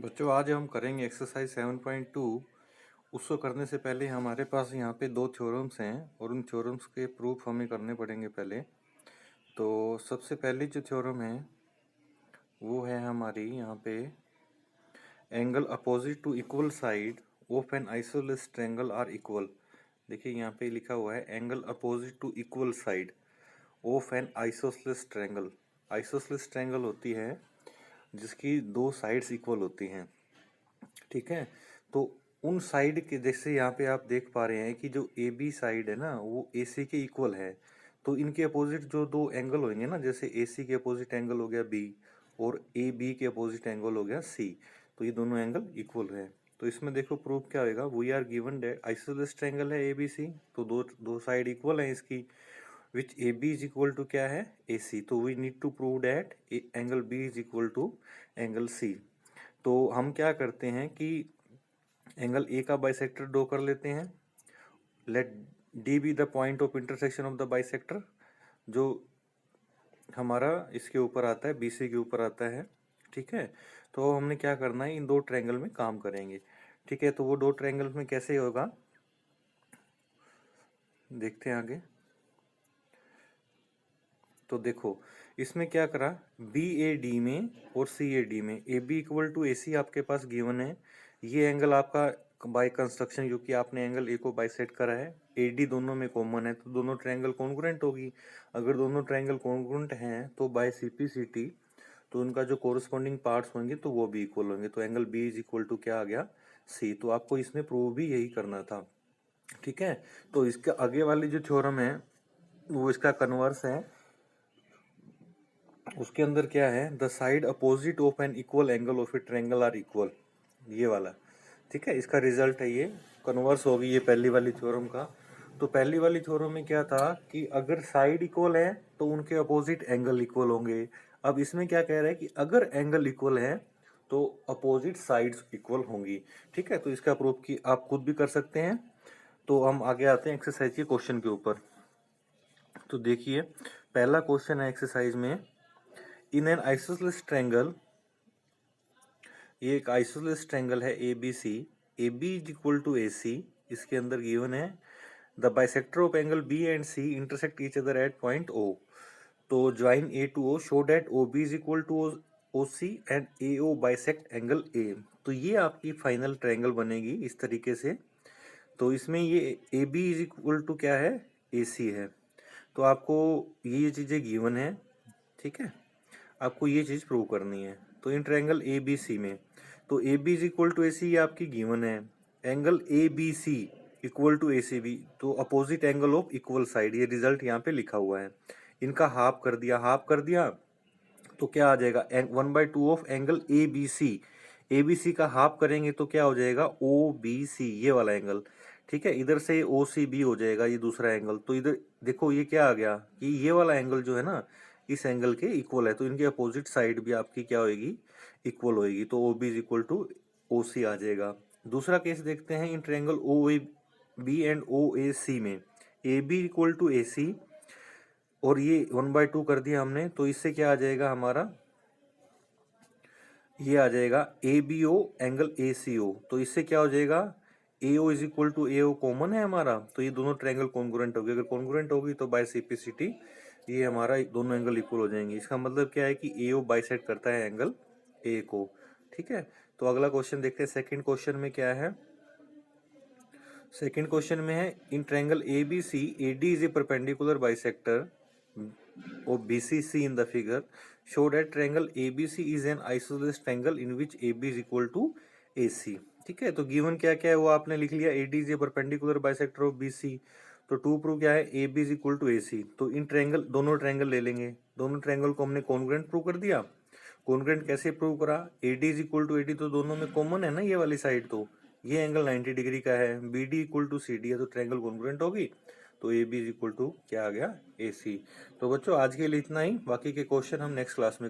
बच्चों आज हम करेंगे एक्सरसाइज 7.2। उसको करने से पहले हमारे पास यहाँ पे दो थ्योरम्स हैं और उन थ्योरम्स के प्रूफ हमें करने पड़ेंगे पहले। तो सबसे पहली जो थ्योरम है वो है हमारी यहाँ पे, angle opposite to equal side of an isosceles triangle are equal. देखिए यहाँ पे लिखा हुआ है angle opposite to equal side of an isosceles triangle. Isosceles triangle होती है जिसकी दो साइड्स इक्वल होती हैं, ठीक है। तो उन साइड के जैसे यहाँ पे आप देख पा रहे हैं कि जो ए बी साइड है ना वो ए सी के इक्वल है। तो इनके अपोजिट जो दो एंगल होंगे ना, जैसे ए सी के अपोजिट एंगल हो गया बी और ए बी के अपोजिट एंगल हो गया सी, तो ये दोनों एंगल इक्वल है। तो इसमें देखो प्रूफ क्या होगा, we are given that isosceles triangle है ए बी सी, तो दो दो साइड इक्वल है इसकी, which A B is equal to क्या है ए सी। तो we need to prove that angle B is equal to angle C. तो हम क्या करते हैं कि एंगल ए का बाइसेक्टर ड्रॉ कर लेते हैं। Let D be the point of intersection of the bisector, जो हमारा इसके ऊपर आता है, बीसी के ऊपर आता है, ठीक है। तो हमने क्या करना है, इन दो ट्रायंगल में काम करेंगे, ठीक है। तो वो दो ट्रायंगल में कैसे होगा देखते हैं आगे। तो देखो इसमें क्या करा, बी ए डी में और सी ए डी में A B equal to A सी आपके पास गिवन है। ये एंगल आपका बाय कंस्ट्रक्शन, क्योंकि आपने एंगल ए को बाइसेक्ट करा है, ए डी दोनों में कॉमन है, तो दोनों ट्रायंगल कॉन्ग्रुएंट होगी। अगर दोनों ट्रायंगल कॉन्ग्रुएंट हैं तो बाय सीपीसीटी तो उनका जो कोरिस्पॉन्डिंग पार्ट्स होंगे तो वो भी इक्वल होंगे। तो angle B is equal to क्या आ गया, सी। तो आपको इसमें प्रूव भी यही करना था, ठीक है। तो इसके आगे वाली जो थ्योरम है वो इसका कन्वर्स है। उसके अंदर क्या है, the side opposite of an equal angle of a triangle are equal, ये वाला, ठीक है। इसका रिजल्ट है ये, कन्वर्स होगी ये पहली वाली थ्योरम का। तो पहली वाली थ्योरम में क्या था कि अगर साइड इक्वल है तो उनके अपोजिट एंगल इक्वल होंगे। अब इसमें क्या कह रहा है कि अगर एंगल इक्वल है तो अपोजिट साइड्स इक्वल होंगी, ठीक है। तो इसका प्रूफ की आप खुद भी कर सकते हैं। तो हम आगे आते हैं एक्सरसाइज के क्वेश्चन के ऊपर। तो देखिए पहला क्वेश्चन है एक्सरसाइज में, इन एन आइसोसेलेस ट्रायंगल, ये एक आइसोसेलेस ट्रायंगल है A B C, A B is equal to A C. इसके अंदर गिवन है the bisector of angle B and C intersect each other at point O. तो join A to O, show that O B is equal to O C and A O bisect angle A. तो ये आपकी final triangle बनेगी इस तरीके से। तो इसमें ये A B is equal to क्या है, ए सी है। तो आपको ये चीज़ें गिवन है, ठीक है। आपको ये चीज़ प्रूव करनी है। तो इन ट्रायंगल ए बी सी में, तो A B is equal to A C आपकी गिवन है। Angle A B C equal to A C B, तो opposite angle of equal side, ये रिजल्ट यहाँ पे लिखा हुआ है। इनका हाफ कर दिया, हाफ कर दिया तो क्या आ जाएगा, 1/2 of angle A B C. A B C का हाफ करेंगे तो क्या हो जाएगा, ओ बी सी, ये वाला एंगल, ठीक है। इधर से ओ सी बी हो जाएगा ये दूसरा एंगल। तो इधर देखो ये क्या आ गया कि ये वाला एंगल जो है ना इस एंगल के इक्वल है, तो इनके अपोजिट साइड भी आपकी क्या होगी, इक्वल होगी। तो O B is equal to O C आ जाएगा। दूसरा केस देखते हैं, इन triangle O A B and O A C में, A B equal to A C और ये 1/2 कर दिया हमने, तो इससे क्या आ जाएगा हमारा, ये आ जाएगा A B O angle A सी ओ। तो इससे क्या हो जाएगा, A O is equal to A O common है हमारा, तो ये दोनों ट्रायंगल कॉन्ग्रुएंट होगी। अगर कॉन्ग्रुएंट होगी तो बाय सीपीसीटी ये हमारा दोनों एंगल इक्वल हो जाएंगे। इसका मतलब क्या है कि ए ओ बाइसेक्ट करता है एंगल ए को, ठीक है। तो अगला क्वेश्चन देखते हैं, सेकंड क्वेश्चन में क्या है। सेकंड क्वेश्चन में है, in triangle A B C A D is a perpendicular bisector of BCC in the figure, show that triangle ABC is an isosceles triangle in which AB is equal to AC, ठीक है। तो given क्या क्या है वो आपने लिख लिया, AD is a perpendicular bisector of BC। तो टू प्रूव क्या है, AB is equal to AC। तो इन ट्रायंगल, दोनों ट्रायंगल ले लेंगे, दोनों ट्रायंगल को हमने कॉन्ग्रुएंट प्रूव कर दिया। कॉन्ग्रुएंट कैसे प्रूव करा, AD is equal to AD, तो दोनों में कॉमन है ना ये वाली साइड, तो ये एंगल 90 डिग्री का है, BD इक्वल टू CD है, तो ट्रायंगल कॉन्ग्रुएंट होगी। तो A B is equal to क्या आ गया, ए सी। तो बच्चों आज के लिए इतना ही, बाकी के क्वेश्चन हम नेक्स्ट क्लास में